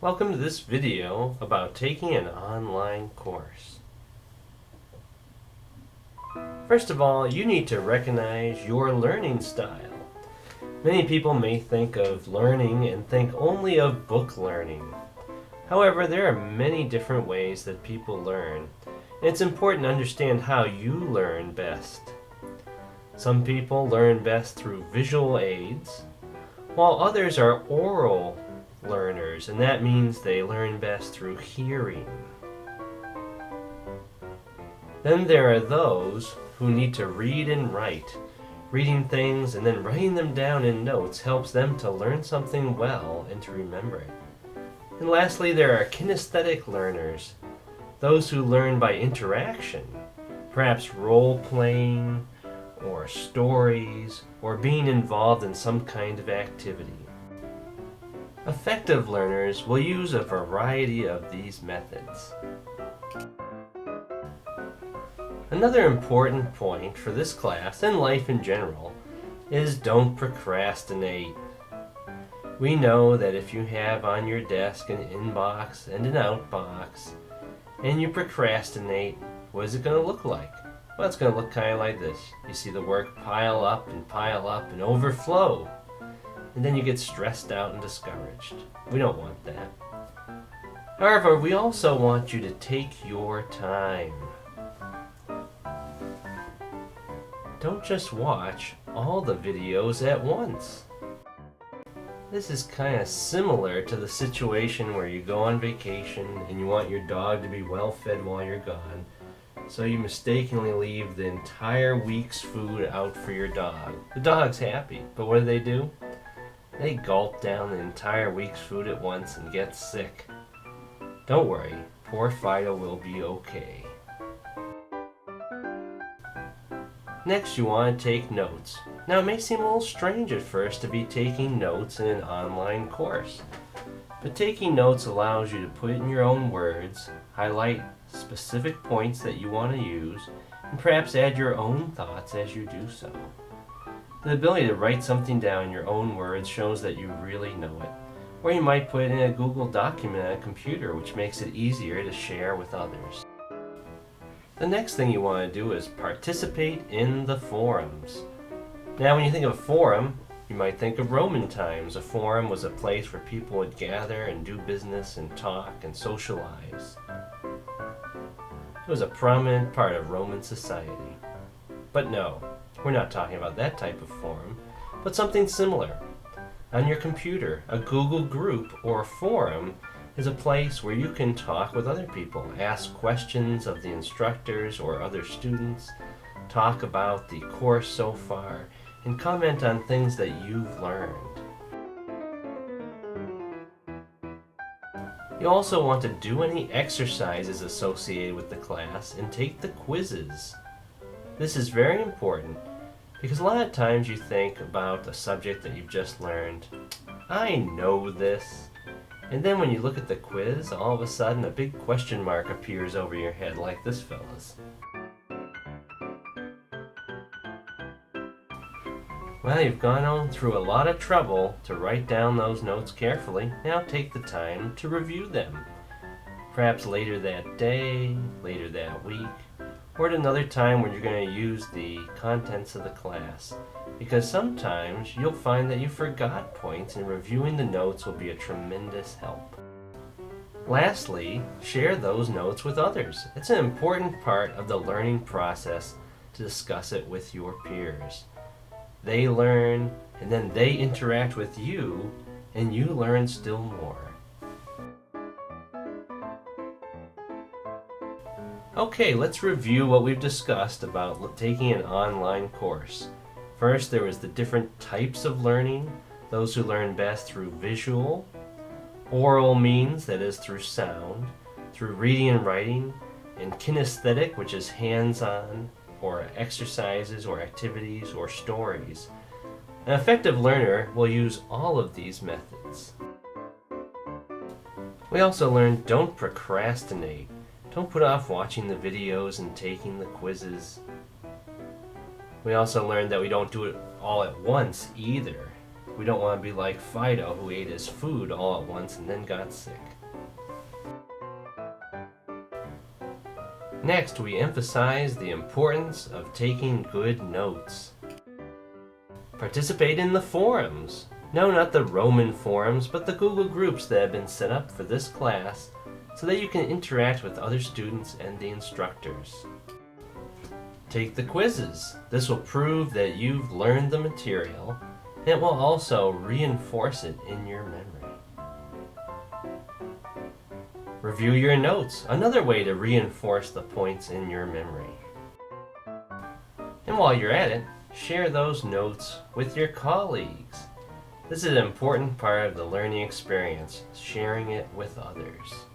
Welcome to this video about taking an online course. First of all, you need to recognize your learning style. Many people may think of learning and think only of book learning. However, there are many different ways that people learn, and it's important to understand how you learn best. Some people learn best through visual aids, while others are oral learners, and that means they learn best through hearing. Then there are those who need to read and write. Reading things and then writing them down in notes helps them to learn something well and to remember it. And lastly, there are kinesthetic learners, those who learn by interaction, perhaps role-playing or stories or being involved in some kind of activity. Effective learners will use a variety of these methods. Another important point for this class and life in general is don't procrastinate. We know that if you have on your desk an inbox and an outbox and you procrastinate, what is it going to look like? Well, it's going to look kind of like this. You see the work pile up and overflow. And then you get stressed out and discouraged. We don't want that. However, we also want you to take your time. Don't just watch all the videos at once. This is kind of similar to the situation where you go on vacation and you want your dog to be well fed while you're gone. So you mistakenly leave the entire week's food out for your dog. The dog's happy, but what do? They gulp down the entire week's food at once and get sick. Don't worry, poor Fido will be okay. Next, you want to take notes. Now, it may seem a little strange at first to be taking notes in an online course, but taking notes allows you to put in your own words, highlight specific points that you want to use, and perhaps add your own thoughts as you do so. The ability to write something down in your own words shows that you really know it. Or you might put it in a Google document on a computer, which makes it easier to share with others. The next thing you want to do is participate in the forums. Now, when you think of a forum, you might think of Roman times. A forum was a place where people would gather and do business and talk and socialize. It was a prominent part of Roman society. But no, we're not talking about that type of forum, but something similar. On your computer, a Google group or forum is a place where you can talk with other people, ask questions of the instructors or other students, talk about the course so far, and comment on things that you've learned. You also want to do any exercises associated with the class and take the quizzes. This is very important because a lot of times you think about a subject that you've just learned. I know this. And then when you look at the quiz, all of a sudden a big question mark appears over your head like this fella's. Well, you've gone on through a lot of trouble to write down those notes carefully. Now take the time to review them. Perhaps later that day, later that week, or at another time when you're going to use the contents of the class. Because sometimes you'll find that you forgot points, and reviewing the notes will be a tremendous help. Lastly, share those notes with others. It's an important part of the learning process to discuss it with your peers. They learn, and then they interact with you, and you learn still more. Okay, let's review what we've discussed about taking an online course. First, there was the different types of learning. Those who learn best through visual, oral means, that is through sound, through reading and writing, and kinesthetic, which is hands-on, or exercises or activities or stories. An effective learner will use all of these methods. We also learned don't procrastinate. Don't put off watching the videos and taking the quizzes. We also learned that we don't do it all at once either. We don't want to be like Fido, who ate his food all at once and then got sick. Next, we emphasize the importance of taking good notes. Participate in the forums. No, not the Roman forums, but the Google groups that have been set up for this class so that you can interact with other students and the instructors. Take the quizzes. This will prove that you've learned the material, and it will also reinforce it in your memory. Review your notes, another way to reinforce the points in your memory. And while you're at it, share those notes with your colleagues. This is an important part of the learning experience, sharing it with others.